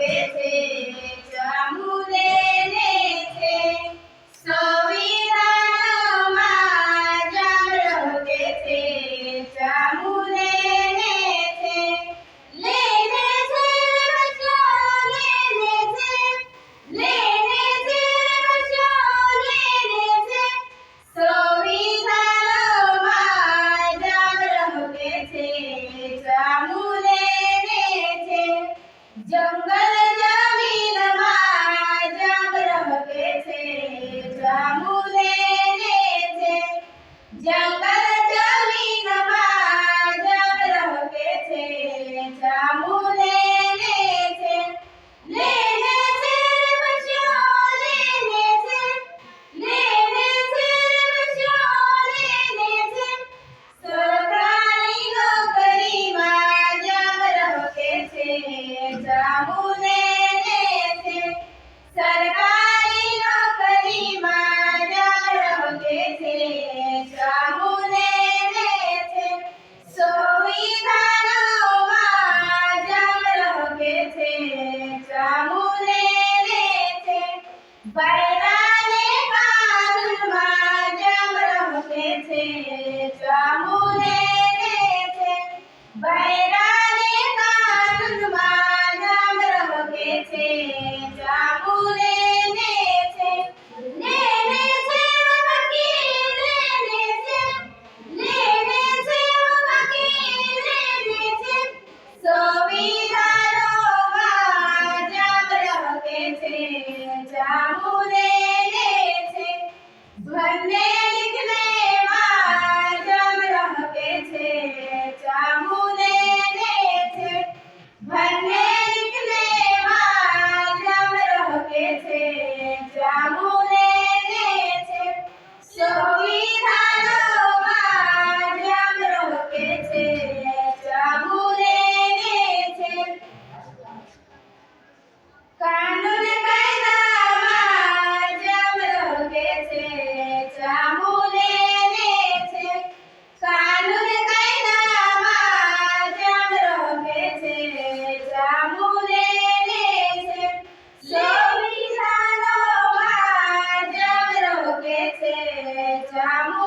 રોકે છે ચામુલેને છે સંવિધાનમાં જામ રોકે છે ચામુલેને છે લેને છે બચ્ચો લેને છે લેને છે બચ્ચો લેને છે સંવિધાનમાં જામ રોકે છે ચામુલેને છે જંગલ જમીનમાં જામ રોકે છે ચામુલેને છે જંગલ જમીનમાં જામ રોકે છે ચામુલેને છે લેને છે બચ્ચો લેને છે લેને છે બચ્ચો લેને છે સરકારી નોકરીમાં જામ રોકે છે ચામુલેને છે સરકારી નોકરીમાં જામ રોકે છે ચામુલેને છે સંવિધાનમાં જામ રોકે છે ચામુલેને છે બૈરાને કાનૂનમાં જામ રોકે છે ચામુલેને છે બૈરાને કાનૂનમાં જામ રોકે છે ચામુલેને છે લેને છે વકીલ લેને છે લેને છે વકીલ લેને છે સંવિધાનમાં જામ રોકે છે ચામુલેને છે ભણને લિખને માં જામ રોકે છે ચામુલેને છે ભણને લિખને માં જામ રોકે છે ચામુલેને છે સંવિધાનમાં જામ રોકે છે ચામુલેને છે કાનૂન કાયદામાં જામ રોકે છે ચામુલેને છે કાનૂન કાયદામાં જામ રોકે છે ચામુલેને છે સંવિધાનમાં જામ રોકે છે ચામુલેને